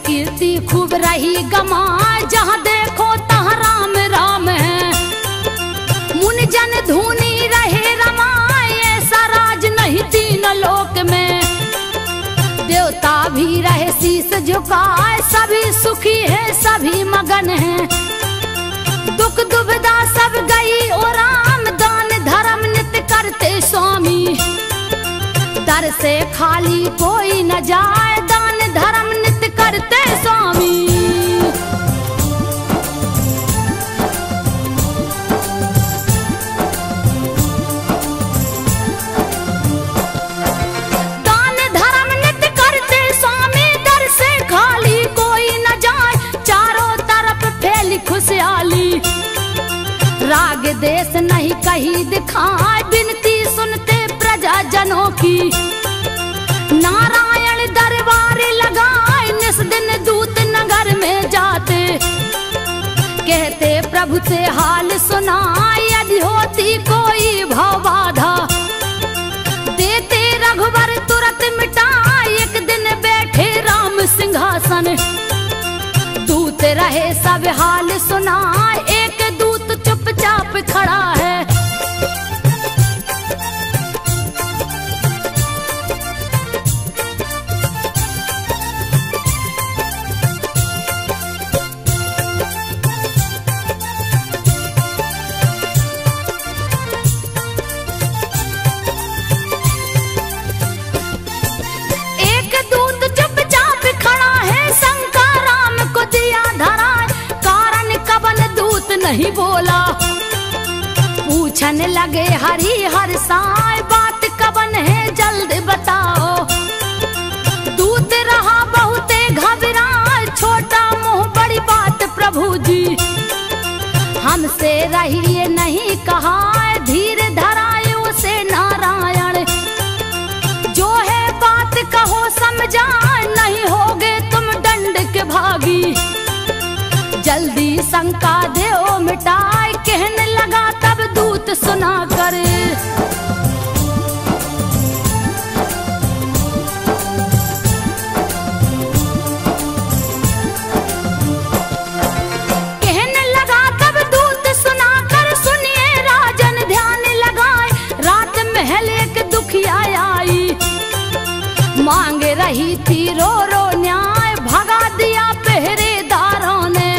कीर्ति खूब रही गमाए, जहाँ देखो तहाँ राम राम है। मुन जन धुनी रहे रमाए, ऐसा राज नहीं तीन लोक में। देवता भी रहे शीस झुकाए, सभी सुखी है सभी मगन है। दुख दुविधा सब गई ओ राम, दान धर्म नित्य करते स्वामी। दर से खाली कोई न जाए, दान धर्म नित्य करते स्वामी। दान धर्म नित्य करते स्वामी, दर से खाली कोई न जाए। चारों तरफ फैली खुशहाली, राग देश नहीं कहीं दिखाए। बिनती सुनते प्रजा जनों की, नारायण दरबार लगाए। निस दिन दूत नगर में जाते, कहते प्रभु से हाल सुनाए। यदि होती कोई भव बाधा, देते रघुवर तुरंत मिटाए। एक दिन बैठे राम सिंहासन, दूत रहे सब हाल सुनाए। एक दूत चुपचाप खड़ा है, नहीं बोला। पूछने लगे हरि हर साय, बात कबन है जल्द बताओ। दूत रहा बहुते घबराए, छोटा मुंह बड़ी बात प्रभु जी। हमसे रहिए नहीं कहा, धीर धराए उसे नारायण। जो है बात कहो समझा, नहीं होगे तुम दंड के भागी। जल्दी शंका देओ मिटाए, कहने लगा तब दूत सुना कर। कहने लगा तब दूत सुना कर, सुनिए राजन ध्यान लगाए। रात महल एक दुखिया आई, मांग रही थी रो रो न्याय। भगा दिया पहरेदारों ने,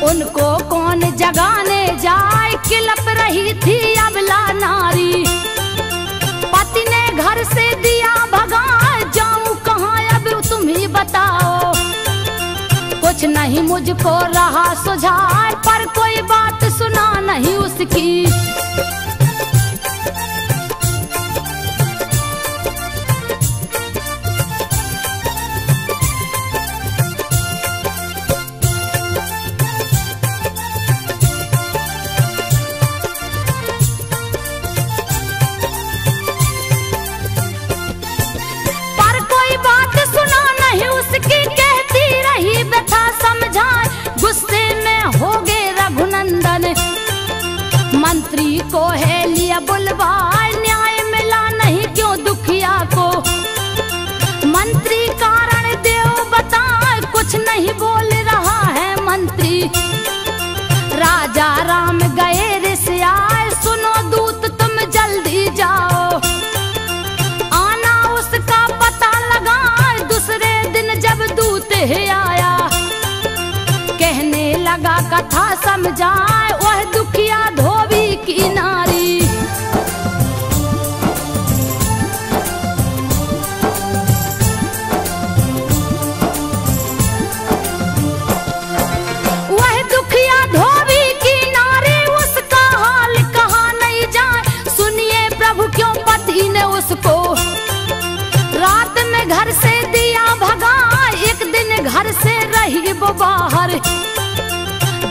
उनको कौन जगाने जाए। किलप रही थी अबला नारी, पति ने घर से दिया भगा। जाऊं कहाँ अब तुम ही बताओ, कुछ नहीं मुझको रहा सुझाए। पर कोई बात सुना नहीं उसकी, मंत्री को है लिया बुलवाए। न्याय मिला नहीं क्यों दुखिया को, मंत्री का लगा कथा समझाए वह दुखिया धोबी की नारी। वह दुखिया धोबी की नारी उसका हाल कहा नहीं जाए। सुनिए प्रभु क्यों पति ने उसको रात में घर से दिया भगा। एक दिन घर से रही वो बाहर,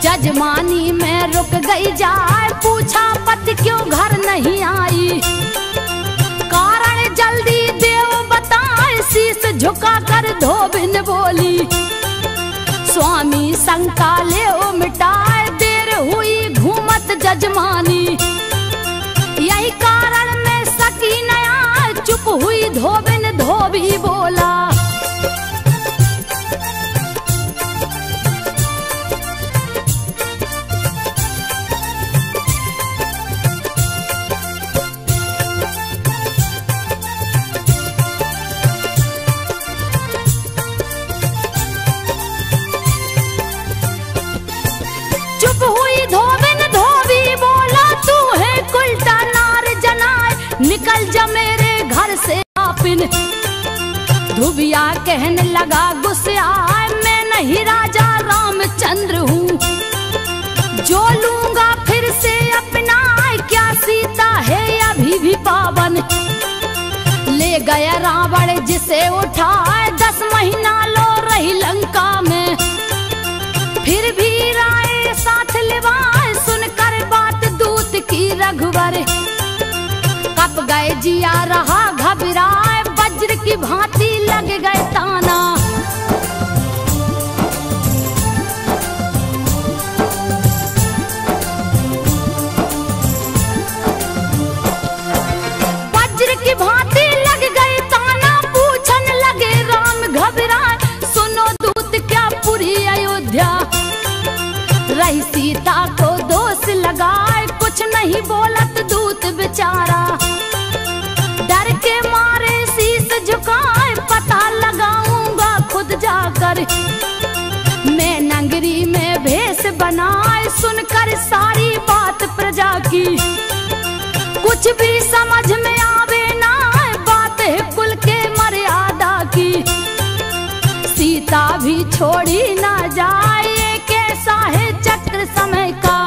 जजमानी में रुक गई जाए। पूछा पति क्यों घर नहीं आई, कारण जल्दी देव बताए। शीश झुका कर धोबिन बोली, स्वामी शंका ले ओ मिटाए। देर हुई घूमत जजमानी, यही कारण में सकी नया। चुप हुई धोबिन, धोबी बोला निकल जा मेरे घर से आपिन। धुबिया कहने लगा गुस्सा, मैं नहीं राजा रामचंद्र हूँ, जो लूंगा फिर से अपना। क्या सीता है अभी भी पावन, ले गया रावण जिसे उठाए। 10 महीना लो रही लंका में, फिर भी राय साथ लिवाए। सुनकर बात दूत की रघुवर, कप गए जिया रहा घबराए। वज्र की भांति लग गए ताना, वज्र की भांति लग गए ताना। पूछन लगे राम घबराए, सुनो दूत क्या पूरी अयोध्या। रही सीता को दोष लगाए, कुछ नहीं बोलत दूत बेचारा। डर के मारे शीश झुकाए, पता लगाऊंगा खुद जाकर। मैं नगरी में भेष बनाए, सुनकर सारी बात प्रजा की। कुछ भी समझ में आवे ना, बात है कुल के मर्यादा की। सीता भी छोड़ी ना जाए, कैसा है चक्र समय का।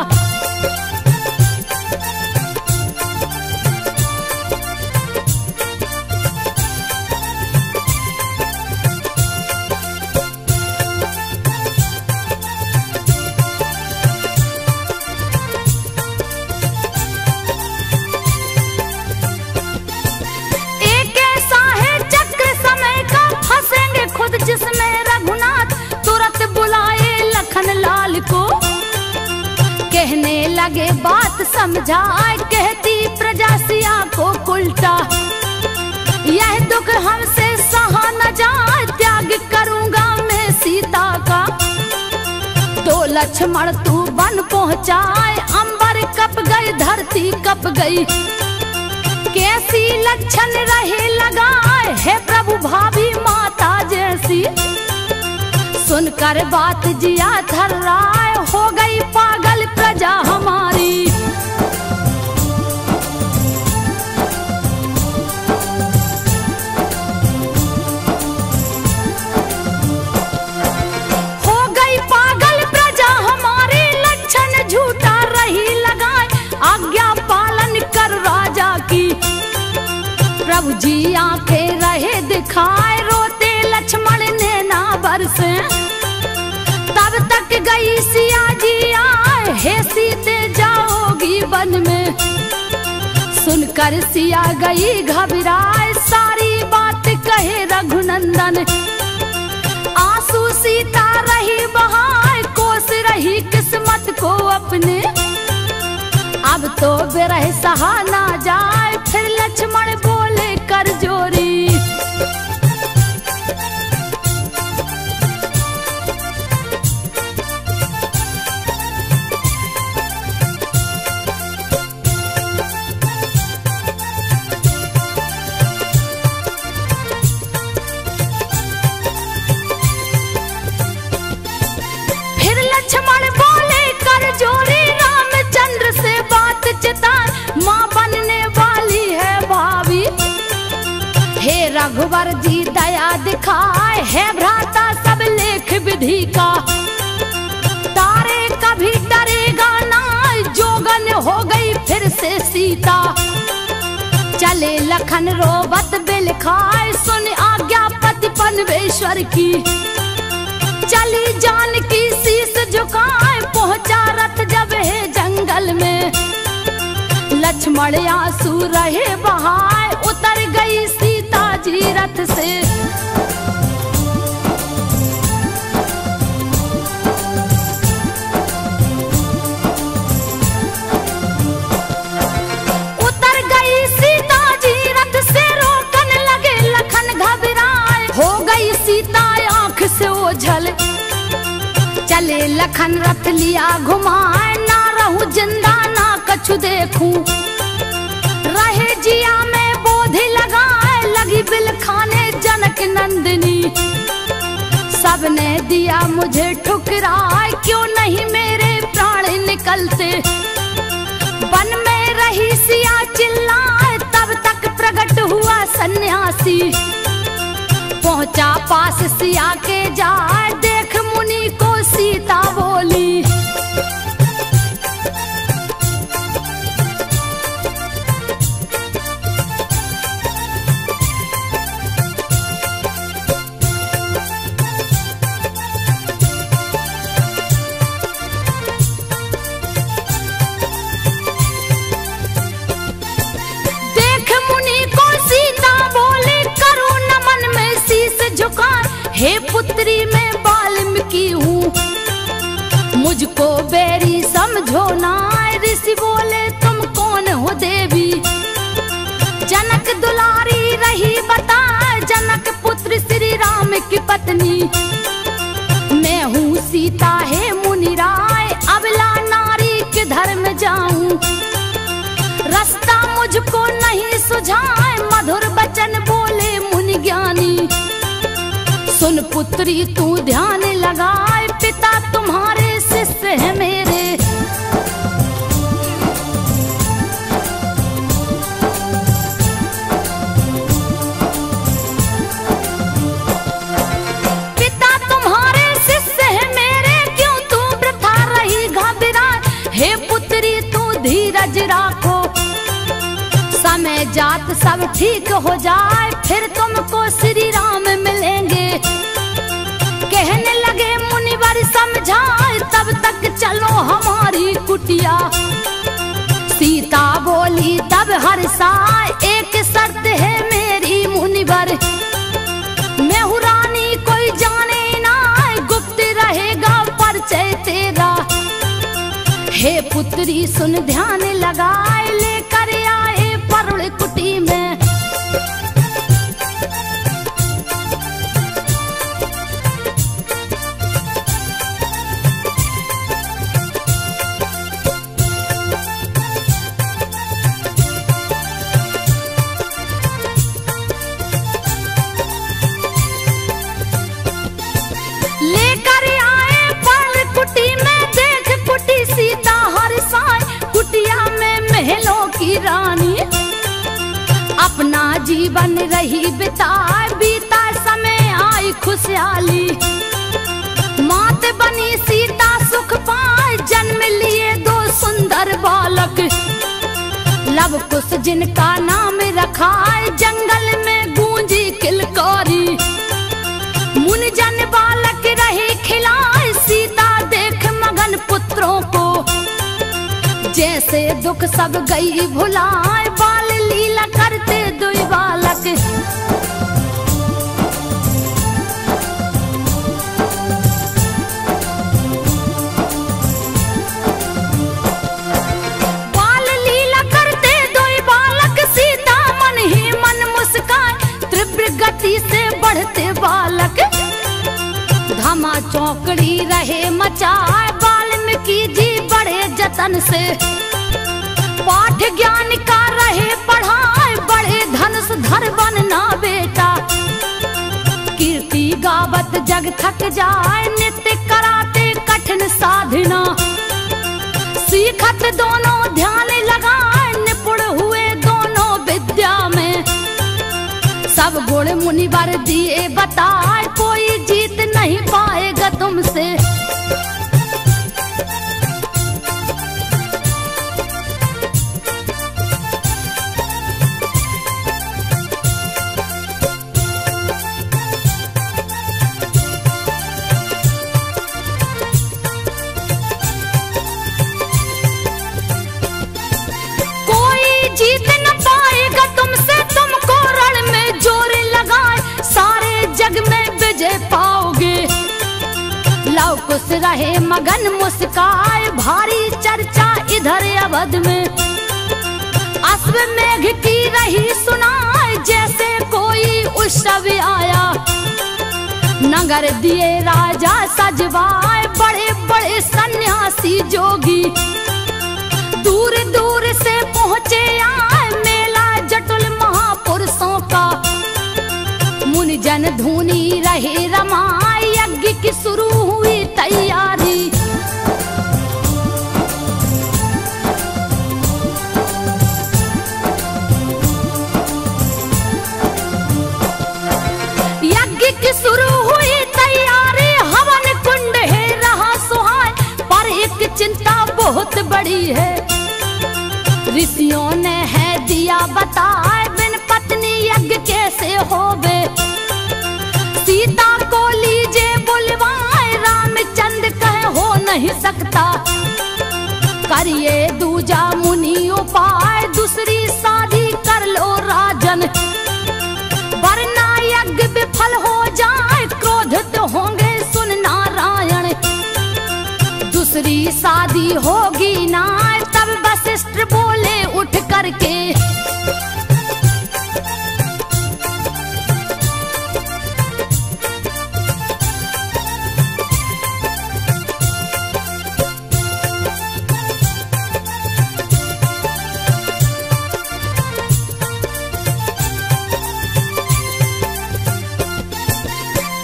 जिसमें रघुनाथ तुरंत बुलाए लखन लाल को। कहने लगे बात समझाए, कहती प्रजा सिया को उल्टा। यह दुख हमसे सहा न जाए, त्याग करूंगा मैं सीता का। तो लक्ष्मण तू वन पहुंचाए, अंबर कप गई धरती कप गई। कैसी लक्षण रहे लगाए, है प्रभु भाभी माता जैसी। सुनकर बात जिया थर्राए, हो गई पागल प्रजा हमारी। हो गई पागल प्रजा हमारी, लक्षण झूठा रही लगाए। आज्ञा पालन कर राजा की, प्रभु जी आंखें रहे दिखाए। रोते लक्ष्मण ने ना बरसे, तब तक गई सिया जी आए। हे सीते जाओगी वन में, सुनकर सिया गई घबराए। सारी बात कहे रघुनंदन, आंसू सीता रही बहाए। कोस रही किस्मत को अपने, अब तो विरह सहा ना जाए। फिर लक्ष्मण बोले कर जोरी, फिर लक्ष्मण बोले वर जी दया दिखाए है भ्राता सब लेख विधि का। तारे कभी डरेगा ना जोगन हो गई फिर से सीता। चले लखन रोबत बिल खाए सुन आज्ञा पति पनवेश्वर की। चली जानकी शीस झुकाए पहुंचा रथ जब है जंगल में। लक्ष्मण आंसू रहे बहाए उतर गई सीता जी रथ से। उतर गई सीता जी रथ से रोकने लगे लखन घबराए। हो गई सीता आंख से ओझल। चले लखन रथ लिया घुमाए ना रहूं जिंदा ना कछु देखूं। रहे जिया में बोधि लगाए लगी बिल खाने जनक नंदिनी। सबने दिया मुझे ठुकराए क्यों नहीं मेरे प्राण निकलते। वन में रही सिया चिल्लाए तब तक प्रकट हुआ सन्यासी। पहुंचा पास सिया के जाए देख मुनि को सीता बोली। हे पुत्री मैं वाल्मीकि हूँ मुझको बेरी समझो ना। ऋषि बोले तुम कौन हो देवी। जनक दुलारी रही बता जनक पुत्र श्री राम की पत्नी। मैं हूँ सीता है मुनि राय अबला नारी के धर्म जाऊं। रास्ता मुझको नहीं सुझाए मधुर वचन बोले मुनि ज्ञानी। सुन पुत्री तू ध्यान लगाए पिता तुम्हारे शिष्य है मेरे। पिता तुम्हारे शिष्य है मेरे क्यों तू वृथा रही घबराए। हे पुत्री तू धीरज राखो समय जात सब ठीक हो जाए फिर तुमको श्री राम मिलेंगे। कहने लगे मुनिवर समझाए तब तक चलो हमारी कुटिया। सीता बोली तब हर्षाए एक शर्त है मेरी मुनिवर। मैं हूँ रानी कोई जाने ना गुप्त रहेगा परिचय तेरा। हे पुत्री सुन ध्यान लगाए लेकर आए परुण कुटी में। लेकर आए परुण कुटी में देख कुटी सीता हर्षाए। कुटिया में महलों की रानी अपना जीवन रही बिताए। बीता समय आई खुशहाली मात बनी सीता सुख पाए। जन्म लिए दो सुंदर बालक लव कुश जिनका नाम रखा है। जंगल में गूंजी किलकारी मुनि जन बालक रहे खिलाए। सीता देख मगन पुत्रों को जैसे दुख सब गई भुलाए। बाल लीला करते दुई बालक बाल लीला करते दुई बालक। सीता मन ही मन मुस्काए तीव्र गति से बढ़ते बालक। धमा चौकड़ी रहे मचाए वाल्मीकि जी बड़े जतन से। पाठ ज्ञान का रहे पढ़ाए बड़े धनुष धर बनना बेटा। कीर्ति गावत जग थक जाए नित्य कराते कठिन साधना। सीखत दोनों ध्यान लगाए निपुण हुए दोनों विद्या में। सब सब गुण मुनिवर दिए बताए, कोई जीत नहीं पाएगा तुमसे। जीत न पाएगा तुमसे, तुमको रण में जोर लगाए, सारे जग में विजय पाओगे। लव कुश रहे मगन मुस्काए, भारी चर्चा इधर अवध में। अश्वमेघ की रही सुनाए, जैसे कोई उत्सव आया। नगर दिए राजा सजवाए, बड़े बड़े सन्यासी जोगी। दूर दूर से पहुँचे आए, मेला जटुल महापुरुषों का। मुनि जन धुनी रहे रमाए, यज्ञ की शुरू हुई तैयारी। यज्ञ की शुरू हुई तैयारी, हवन कुंड है रहा सुहाए, पर एक चिंता बहुत बड़ी है। ऋषियों ने है दिया बताए, बिन पत्नी यज्ञ कैसे होवे। सीता को लीजे बुलवाए, रामचंद्र कहे हो नहीं सकता। करिए दूजा मुनि उपाय, दूसरी शादी कर लो राजन। वरना यज्ञ विफल हो जाए, क्रोधित होंगे सुन नारायण। दूसरी शादी होगी ना, तब वशिष्ठ बोले उठ करके।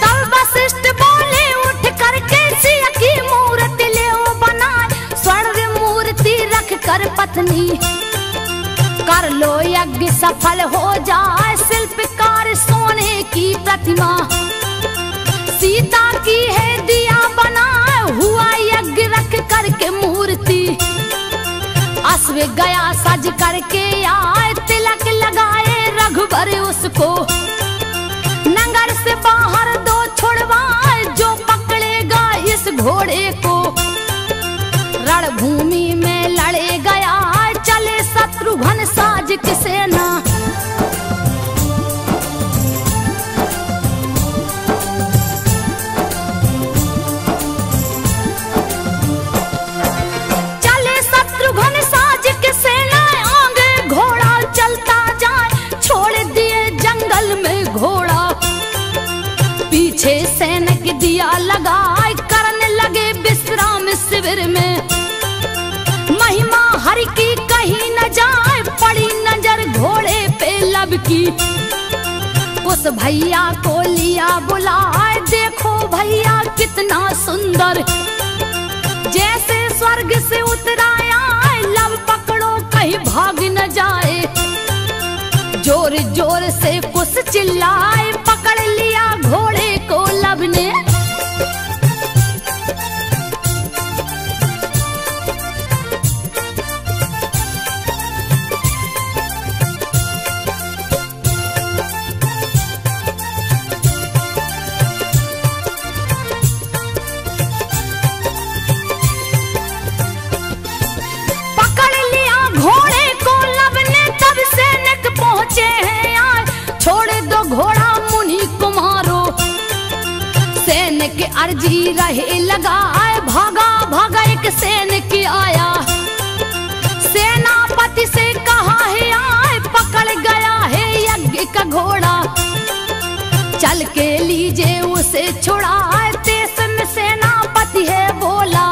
तब वशिष्ठ बोले उठ करके, सिया की मूर्ति ले बनाए, स्वर्ण मूर्ति रख कर पत्नी। कर लो यज्ञ सफल हो जाए, शिल्पकार सोने की प्रतिमा। सीता की है दिया बनाए, हुआ यज्ञ रख करके मूर्ति। अश्व गया सज करके आए, तिलक लगाए रघुबर उसको। नगर से बाहर दो छुड़वाए, जो पकड़ेगा इस घोड़े को। रणभूमि में लड़े गया, चले शत्रुघ्न साज की सेना। चले शत्रुघ्न साज की सेना, आगे घोड़ा चलता जाए, छोड़ दिए जंगल में घोड़ा। पीछे सैनिक दिया लगाए, करने लगे विश्राम शिविर में। महिमा हरि की कहीं न जाए, पड़ी नजर घोड़े पे लब की। उस भैया को लिया बुलाए, देखो भैया कितना सुंदर। जैसे स्वर्ग से उतराया, लब पकड़ो कहीं भाग न जाए। जोर जोर से कुछ चिल्लाए, पकड़ लिया घोड़े को लब ने। के अर्जी रहे लगाए, भागा भागा एक सैनिक आया। सेनापति से कहा है आए, पकड़ गया है यज्ञ का घोड़ा। चल के लीजे उसे छुड़ाए, देश में सेनापति है बोला।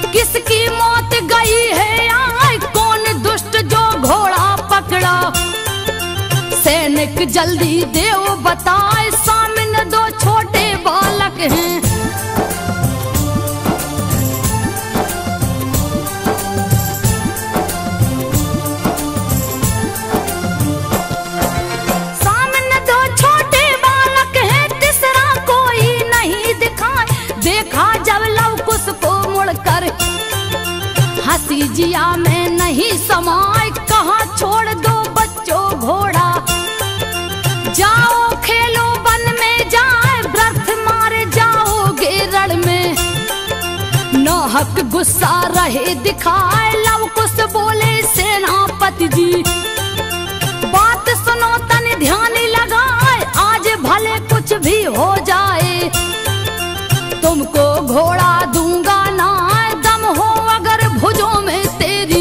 किसकी मौत गई है आए, कौन दुष्ट जो घोड़ा पकड़ा। सैनिक जल्दी देव बताए, सामने दो छोटे बालक हैं। सामने जिया में नहीं समाए, कहाँ छोड़ दो बच्चों घोड़ा। जाओ खेलो वन में जाए, व्रत मारे जाओगे रण में। नाहक गुस्सा रहे दिखाए, लव कुश बोले सेनापति जी। बात सुनो तन ध्यान लगाए, आज भले कुछ भी हो जाए। तुमको घोड़ा दूंगा ना, दम हो अगर भुजों में तेरी।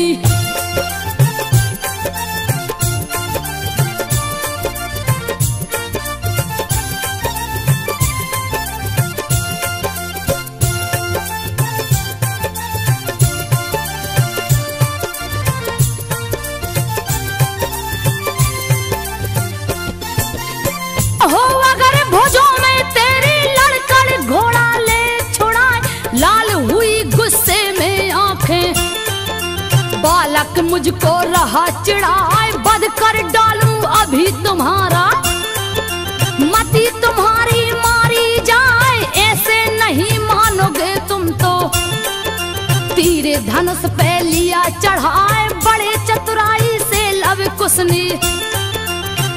हो अगर भुजों में तेरी, लड़कर घोड़ा ले छुड़ाए। लाल हुई गुस्से में आंखें, बालक मुझको रहा चिढ़ाए। बद कर डालूं अभी तुम्हारा, मती तुम्हारी मारी जाए। ऐसे नहीं मानोगे तुम तो। तीर धनुष पे लिया चढ़ाए, बड़े चतुराई से लव कुश ने।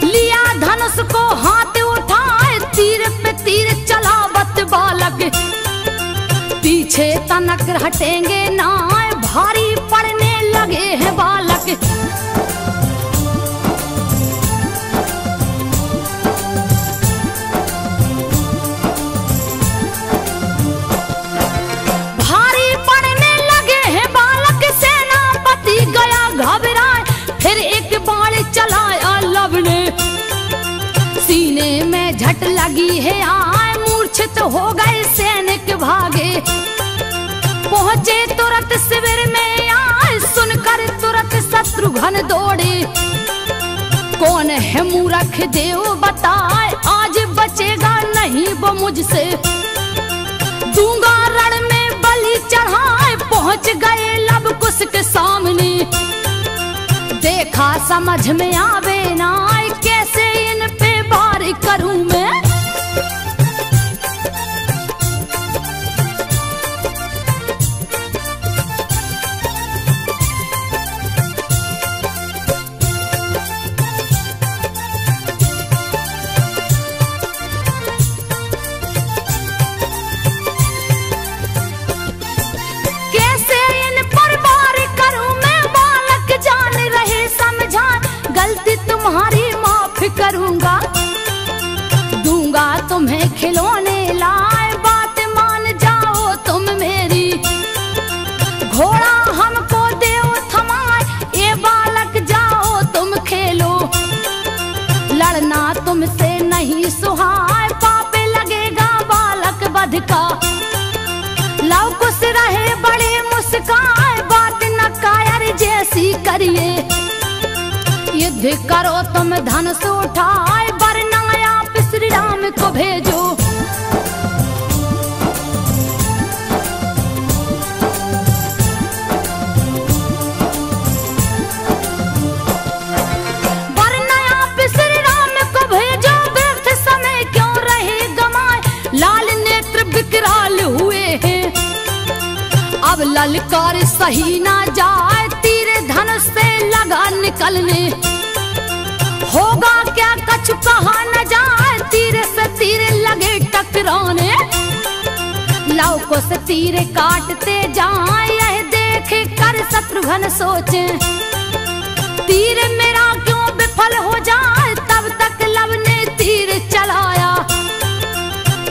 लिया धनुष को हाथ उठाए, तीर पे तीर चलावत बालक। पीछे तनक हटेंगे ना, भारी पड़ने लगे हैं बालक। भारी पड़ने लगे हैं बालक, सेनापति गया घबराए। फिर एक बाण चलाया लव ने, सीने में झट लगी है आए। मूर्छित हो गए सैनिक भागे, पहुंचे तुरंत शिविर में आए। सुनकर तुरंत शत्रुघ्न दौड़े, कौन है मूर्ख देव बताए। आज बचेगा नहीं वो मुझसे, दूंगा रण में बलि चढ़ाए। पहुंच गए लव कुश के सामने, देखा समझ में आवे ना, कैसे इन पे वार करूं मैं। कैसे इन पर वार करूं मैं, बालक जान रहे समझा। गलती तुम्हारी माफ करूंगा, दूंगा तुम्हें खिलौने लाए। बात मान जाओ तुम मेरी, घोड़ा हमको देव थमाए। ये बालक जाओ तुम खेलो, लड़ना तुमसे नहीं सुहाए। पाप लगेगा बालक वध का, लव कुश रहे बड़े मुस्काए। बात न कायर जैसी करिए, युद्ध करो तुम धनुष उठाए। वरना आप श्री राम को भेजो। वरना आप श्री राम को भेजो, व्यर्थ समय क्यों रहे गमाए। लाल नेत्र विकराल हुए हैं, अब ललकार सही ना जाए। तीर धनुष से लगा निकलने, होगा क्या कछु कहा न जाए। तीर से तीर लगे टकराने, लव कुश तीर काटते जाए। यह देख कर शत्रुघ्न सोचे, तीर मेरा क्यों विफल हो जाए। तब तक लव ने तीर चलाया,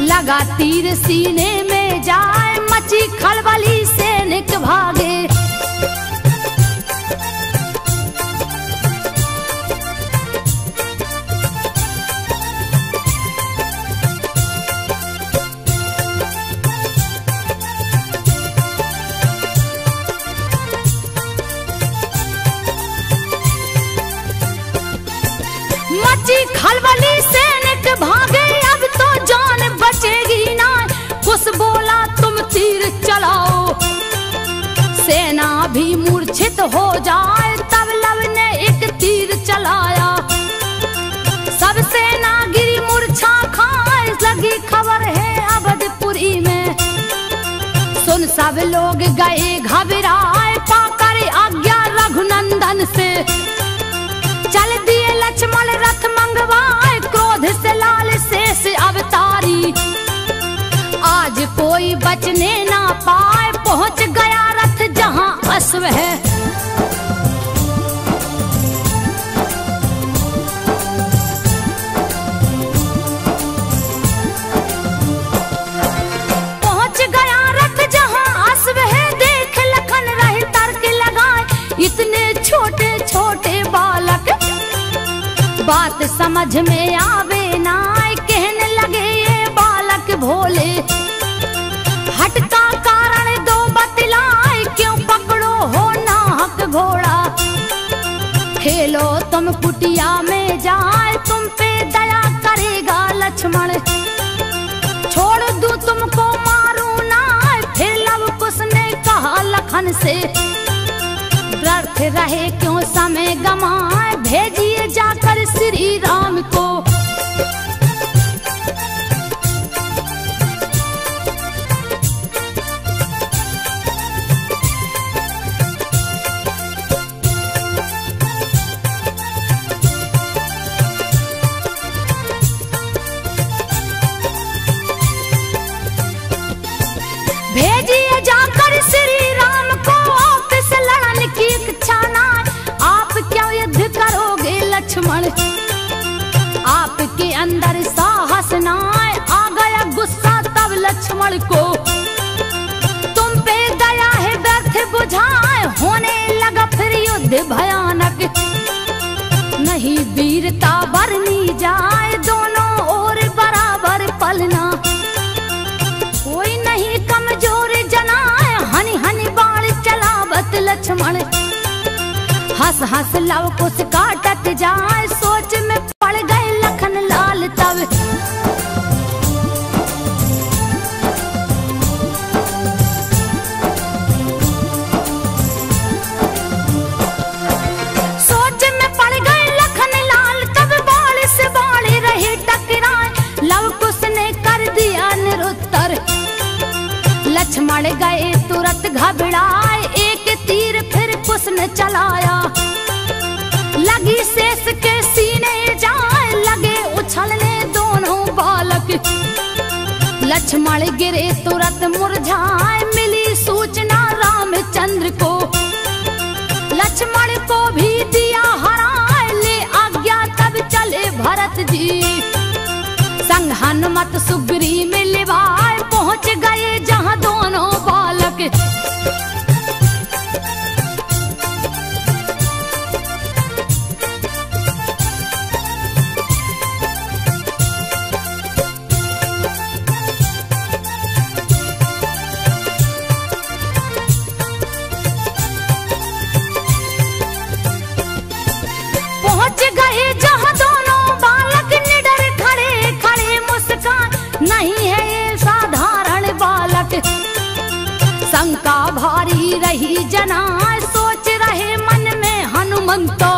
लगा तीर सीने में जाए। मची खलबली सैनिक भागे, मची खलबली सैनिक भागे। अब तो जान बचेगी ना, कुश बोला तुम तीर चलाओ। सेना भी मूर्छित हो जाए, तब लव ने एक तीर चलाया। सब सेना गिरी मूर्छा खाए, लगी खबर है अवधपुरी में। सुन सब लोग गए घबराए, पाकर से। चल दिए लक्ष्मण रथ मंगवाए, क्रोध से लाल शेष अवतारी। आज कोई बचने ना पाए, पहुंच गया रथ जहां अश्व है। पहुंच गया रथ जहां अश्व है, देख लखन रहे तर्क लगाए, इतने छोटे छोटे बालक बात समझ में आवे ना। कहने लगे ये बालक भोले, हट का कारण दो बतलाए, क्यों पकड़ो हो नाहक घोड़ा। खेलो तुम कुटिया में जाए, तुम पे दया करेगा लक्ष्मण। छोड़ दूं तुमको मारू ना, फिर लव कुश ने कहा लखन से। व्यर्थ रहे क्यों समय गमाए, भेजिए जाकर श्री राम को। भेजिए जाकर श्री राम को, आपसे लड़न की इच्छा ना। आप क्या युद्ध करोगे लक्ष्मण, आपके अंदर साहस ना। आ गया गुस्सा तब लक्ष्मण को, तुम पे दया है व्यर्थ बुझाए। होने लगा फिर युद्ध भयानक, नहीं वीरता बरनी जाए, दोनों ओर बराबर पलना। कोई नहीं कमजोर जनाए, हनी हनी बाण चलावत लक्ष्मण। हंस हंस लव कुश काटत जाए, सोच में पड़ गए लखन लाल तब। सोच में पड़ गए लखन लाल तब, बाण से बाण रहे टकराए, लव कुश ने कर दिया निरुत्तर। लक्ष्मण गए तुरंत घबराए, एक तीर फिर कुश ने चलाया। लगी शेष के सीने जाए, लगे उछलने दोनों बालक। लक्ष्मण गिरे तुरंत मुरझाए, मिली सूचना रामचंद्र को। लक्ष्मण को भी दिया हराए, ले आज्ञा तब चले भरत जी। संग हनुमत सुग्रीव मिलवाए, पहुंच गए जहां दोनों बालक। पहुंच गए जहां दोनों बालक, निडर खड़े खड़े मुस्कान। नहीं है ये साधारण बालक, शंका भारी रही जना। सोच रहे मन में हनुमंतो,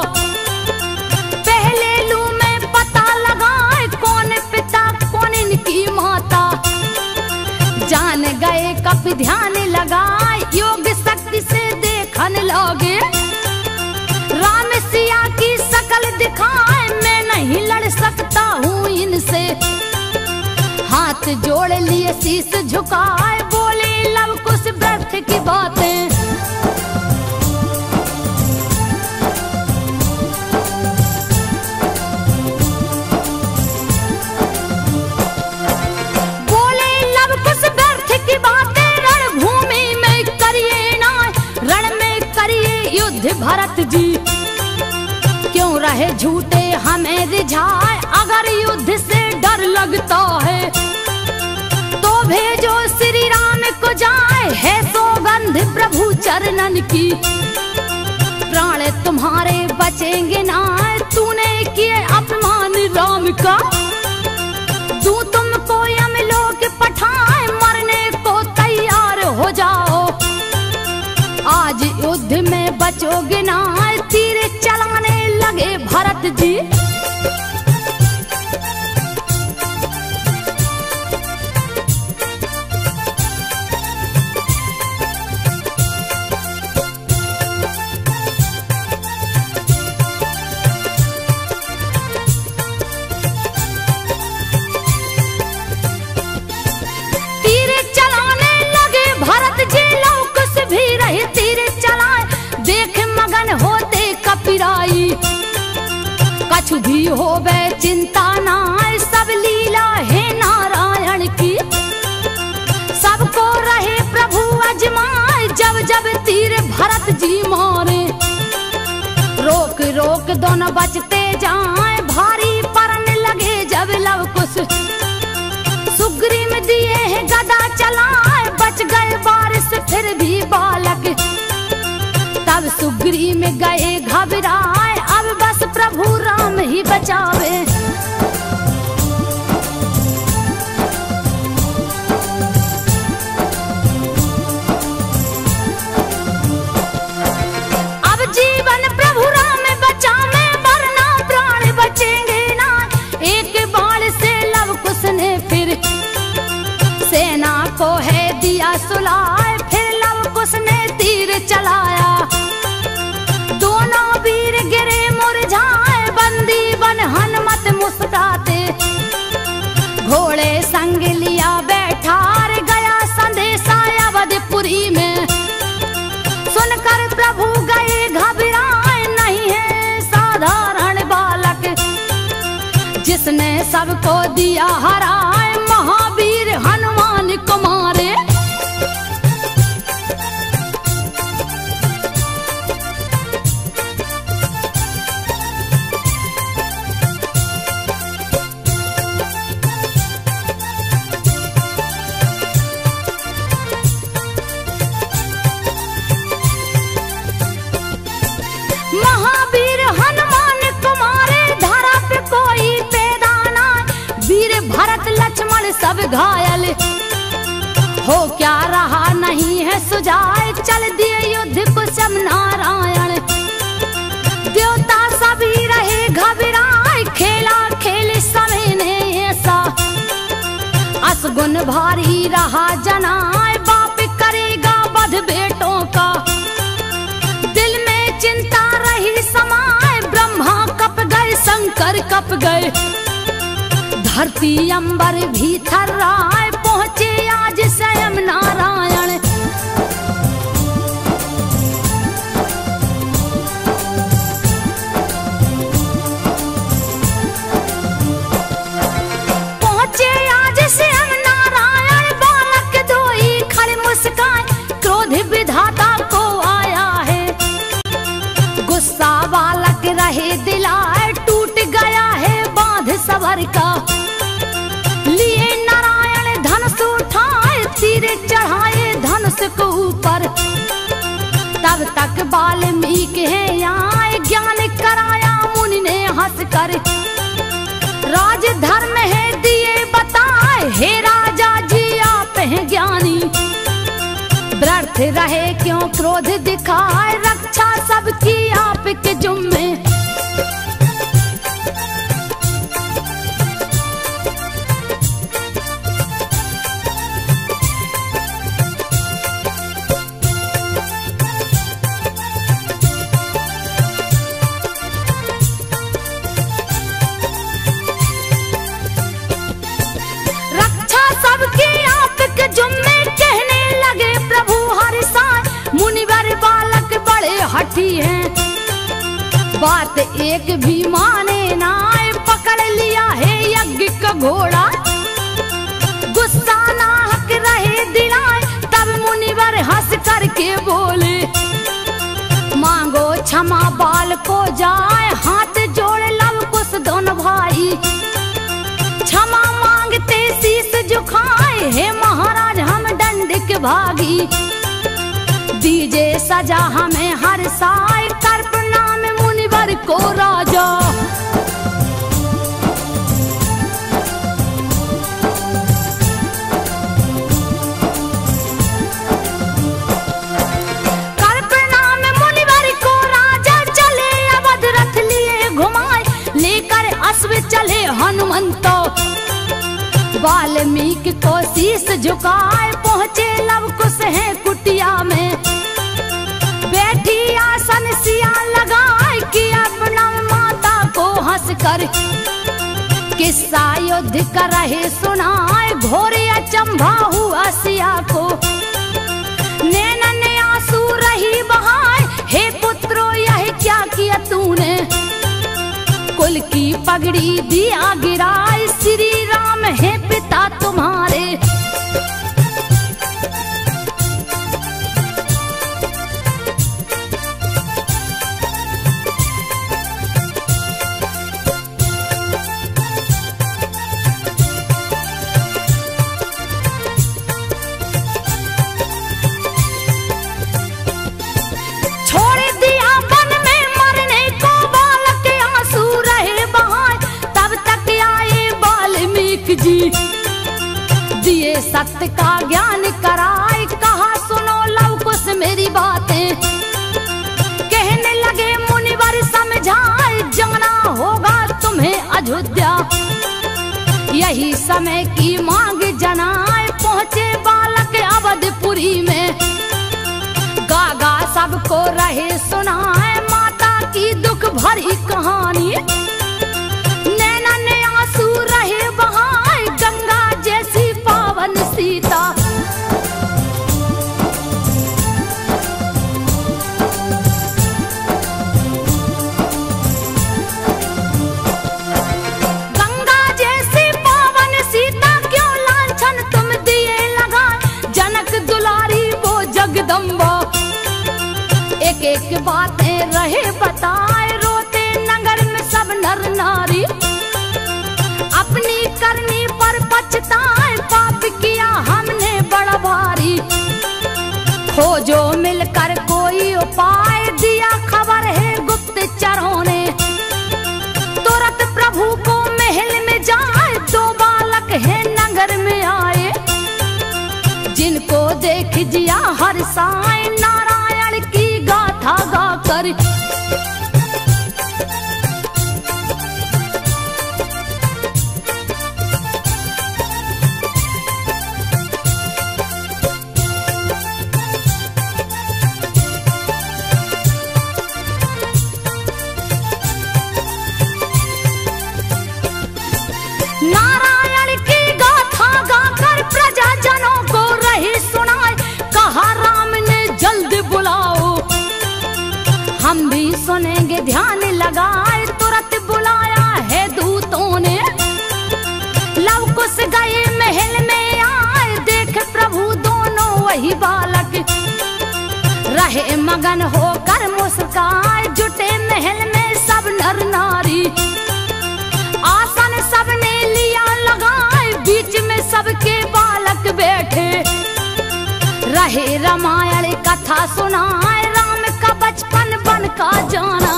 पहले लू में पता लगाए, कौन पिता कौन इनकी माता। जान गए कब ध्यान लगाए, योग शक्ति से देखन लगे। राम सिया की शकल दिखाए, मैं नहीं लड़ सकता हूँ इनसे। हाथ जोड़ लिए शीश झुकाए, बोले लव कुश व्यर्थ की बातें। बोले लव कुश व्यर्थ की बातें, रणभूमि में करिए ना, रण में करिए युद्ध भरत जी। क्यों रहे झूठे हमें रिझाए, अगर युद्ध से डर लगता है तो भेजो श्री राम को जाए। है सौगंध प्रभु चरणन की, प्राण तुम्हारे बचेंगे ना। तूने किए अपमान राम का, तू तुमको यमलोक पठाए, मरने को तैयार हो जाओ। आज युद्ध में बचोगे ना, तीर चलाने लगे भरत जी। होवे चिंता ना, सब लीला है नारायण की। सबको रहे प्रभु अजमाए, जब जब तीर भरत जी मारे। रोक रोक दोनों बचते जाए, भारी परन लगे जब लव कुश। सुग्रीव दिए है गदा चलाए, बच गए बारिश फिर भी बालक। तब सुग्रीव में गए घबराए, अब बस प्रभु राम ही बचावे। अब जीवन प्रभु राम बचावे, वरना प्राण बचेंगे ना। एक बाण से लव कुश ने फिर सेना को है दिया सुलाए, फिर लव कुश ने तीर चलाया। दोनों वीर गिरे मुरझाए, बंदी बन हनुमत मुस्कुराते। घोड़े संग लिया बैठा, गया संदेशा अवधपुरी में। सुनकर प्रभु गए घबराए, नहीं है साधारण बालक। जिसने सबको दिया हराए, महावीर हनुमान को मारे। महावीर हनुमान कुमारे, धरा पे कोई पैदा ना। वीर भरत लक्ष्मण सब घायल, हो क्या रहा नहीं है सुजाए। चल दिए युद्ध कुशम नारायण, देवता सभी रहे घबराए। खेला खेल समय ने ऐसा, असगुन भारी रहा जनाए। बाप करेगा वध बेटों का, दिल में चिंता रही समाए। ब्रह्मा कप गए, शंकर कप गए, धरती अंबर भी थर्राए। पहुंचे आज स्वयं नारायण, पहुंचे आज स्वयं नारायण। बालक दोई खड़े मुस्कान, क्रोध विधाता को आया है। गुस्सा बालक रहे दिलाए, टूट गया है बांध सबर का। लिए नारायण धनुष उठाए, तीर चढ़ाए धनुष को ऊपर। तब तक वाल्मीकि है आए, ज्ञान कराया मुनि ने हंस कर। राज धर्म है दिए बताए, हे राजा जी आप हैं ज्ञानी। व्यर्थ रहे क्यों क्रोध दिखाए, रक्षा सबकी आपके जुम्मे। रक्षा सबकी आपके जुम्मे, कहने लगे प्रभु हर साल। मुनिवर बालक बड़े हठी हैं, बात एक भी माने ना। पकड़ लिया है यज्ञ का घोड़ा, गुस्सा नाहक रहे दिलाए। तब मुनिवर हंस करके बोले, मांगो क्षमा बाल को जाए। हाथ जोड़ लव कुश दोनों भाई, क्षमा मांगते शीस झुकाए। हे महाराज हम दंडिक भागी, दीजे सजा हमें हर साय। कर प्रणाम मुनिवर को राजा, कर प्रणाम मुनिवर को राजा। चले अवध रथ लिए घुमाए, लेकर अश्व चले हनुमंतो। वाल्मीकि को शीस झुकाए, पहुंचे लव कुश है कुटिया में। बैठी आसन सिया लगाए, किया प्रणाम माता को हंस कर। किस्सा युद्ध कर रहे सुनाए, घोर अचंभा हुआ सिया को। नैनन आंसू रही बहाए, हे पुत्रो यह क्या किया तूने। कुल की पगड़ी दिया गिराए, श्री राम है पिता तुम्हारे। जी दिए सत्य का ज्ञान कराए, कहा सुनो लव कुश मेरी बातें। कहने लगे मुनिवर समझाए, जाना होगा तुम्हें अयोध्या। यही समय की मांग जनाए, पहुंचे बालक अवधपुरी में। गागा सबको रहे सुनाए, माता की दुख भरी कहानी। नैना ने आंसू रहे बहाए, गंगा जैसी पावन सीता। गंगा जैसी पावन सीता क्यों लांछन तुम दिए लगाए, जनक दुलारी वो जगदम्बा। एक एक बातें रहे बताए, रोते नगर में सब नर नारी। अपनी करनी पर पछताए, पाप किया हमने बड़ा भारी। खोजो मिलकर कोई उपाय, दिया खबर है गुप्तचरों ने। तुरंत प्रभु को महल में जाए, दो बालक है नगर में आए। जिनको देख जिया हर्षाए, नारायण की गाथा गाकर। नारायण की गाथा गाकर प्रजाजनों को रही सुनाए, कहा राम ने जल्द बुलाओ। हम भी सुनेंगे ध्यान लगाए, तुरंत बुलाया है दूतों ने। लव कुश गए महल में आए, देख प्रभु दोनों वही बालक। रहे मगन होकर मुस्काए, जुटे महल में सब नर नारी। आसन सबने लिया लगाए, बीच में सबके बालक बैठे। रहे रामायण कथा सुनाए, राम का बचपन बन का जाना।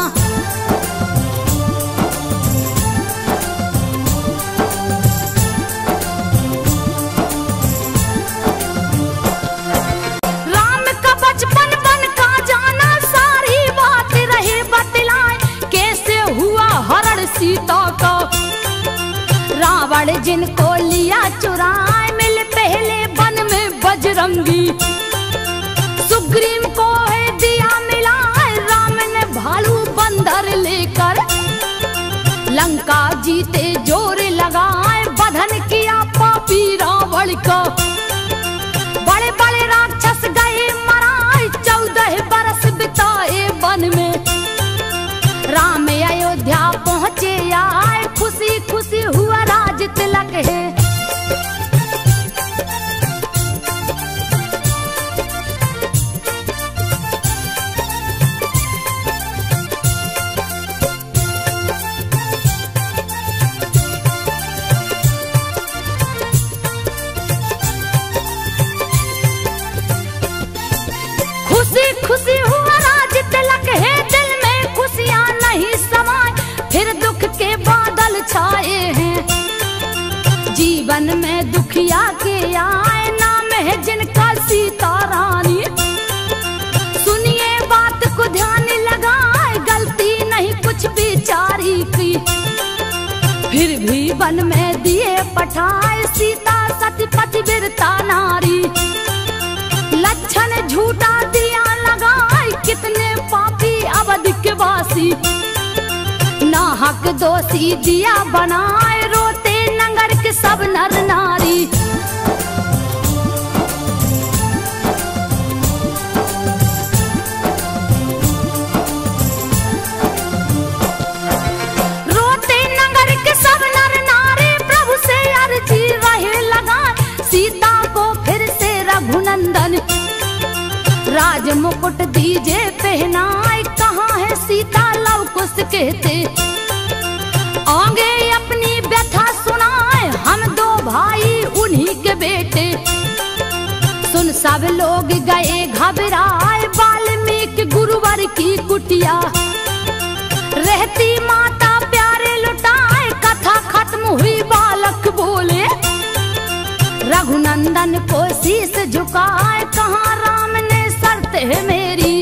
राम का बचपन बन का जाना, सारी बात रहे बतलाए। कैसे हुआ हरण सीता का, रावण जिनको लिया चुराए। मिल पहले वन में बजरंगी, सुग्रीव को है दिया मिलाए। राम ने भालू बंदर लेकर, लंका जीते जोर लगाए। बधन किया पापी रावण का, बड़े बड़े राक्षस गए मराए। 14 बरस बिताए वन में, राम अयोध्या पहुँचे आए। खुशी खुशी हुआ राज तिलक है। खुशी खुशी हुआ राज तिलक है, दिल में खुशियाँ नहीं समाए। फिर दुख के बादल छाए हैं, जीवन में दुखिया के आए। नाम है जिनका सीता रानी। सुनिए बात को ध्यान लगाए, गलती नहीं कुछ बेचारी की। फिर भी वन में दिए पठाए, सीता सती पतिव्रता नारी। लक्षण झूठा दिया लगाए, कितने पापी अवध के वासी। नाहक दोषी दिया बनाए, रोते नगर के सब नर नारी। रोते नगर रघुनंदन, राज मुकुट दीजे पहनाए, कहाँ है सीता लव कुश कहते। आगे अपनी व्यथा सुनाए, हम दो भाई उन्हीं के बेटे। सुन सब लोग गए घबराए, वाल्मीकि गुरुवर की कुटिया। रहती माता प्यारे लुटाए, कथा खत्म हुई बालक बोले। रघुनंदन को शीश झुकाए, कहाँ राम ने शर्त है मेरी।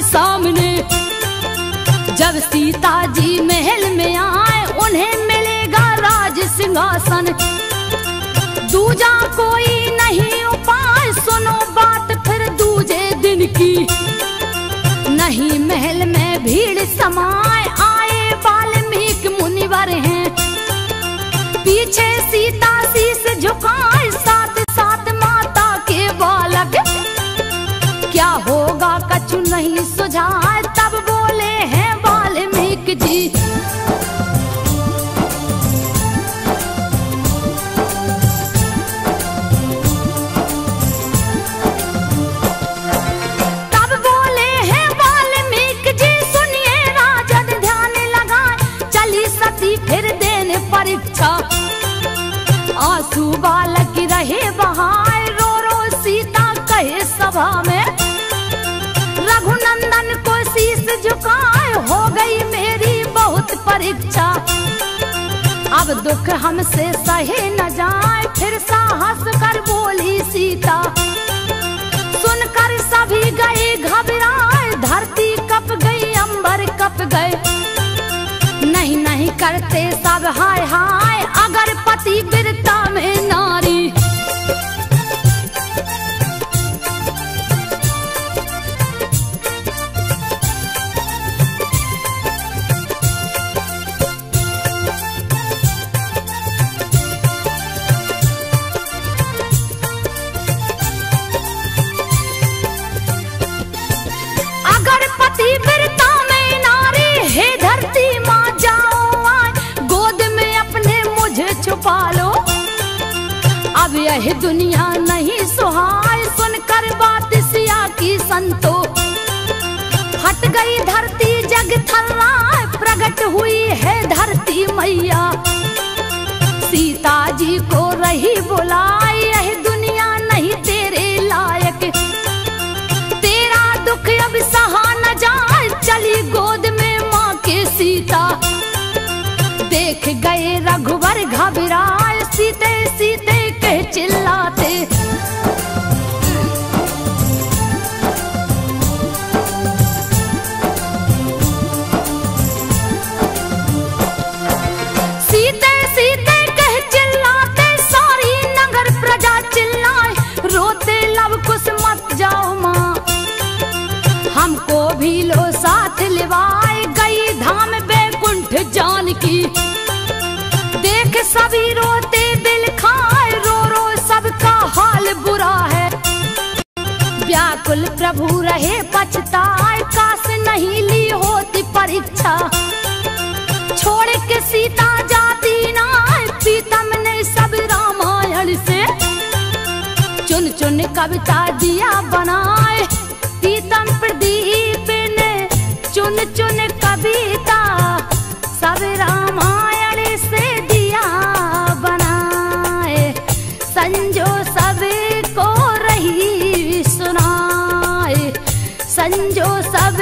सामने जब सीता जी महल में आए, उन्हें मिलेगा राज सिंहासन। दूजा कोई नहीं उपाय, सुनो बात फिर दूजे दिन की। नहीं महल में भीड़ समाए, आए वाल्मीकि मुनिवर हैं। पीछे सीता शीश झुकाए, साथ साथ माता के बालक। क्या होगा कछु नहीं सुझाए, तब बोले हैं वाल्मीकि जी। तब बोले हैं वाल्मीकि जी, सुनिए राजन ध्यान लगाए। चली सती फिर देने परीक्षा, आंसू बालक रहे बहाए। रो रो सीता कहे सभा में, रघुनंदन को शीश झुकाए, हो गई मेरी बहुत परीक्षा। अब दुख हमसे सहे न जाए, फिर साहस कर बोली सीता। सुनकर सभी गए घबराए, धरती कप गई अंबर कप गए। नहीं नहीं करते सब हाय हाय, अगर पति वीरता में नारी। अब यह दुनिया नहीं सुहाए, सुनकर बात सिया की संतो। हट गई धरती जग थर्राए, प्रकट हुई है धरती मैया। सीता जी को रही बुलाए, यह दुनिया नहीं तेरे लायक। तेरा दुख अब सहा न जाए, चली गोद में माँ के सीता। देख गए रघुवर घबराए, सीते सीते कह चिल्लाते। सीते सीते कह चिल्लाते, सारी नगर प्रजा चिल्लाए। रोते लव कुश मत जाओ माँ, हमको भी लो साथ लिवाए। गई धाम बैकुंठ जानकी, देख सभी रोते दिल खाए। रो रो सबका हाल बुरा है, व्याकुल प्रभु रहे पछताए। काश नहीं ली होती परीक्षा, छोड़ के सीता जाती ना। प्रीतम ने सब रामायण से चुन चुन कविता दिया बनाए। प्रीतम प्रदीप ने चुन चुन कविता सब रामायण से दिया बनाए। संजो सबको रही सुनाए, संजो सब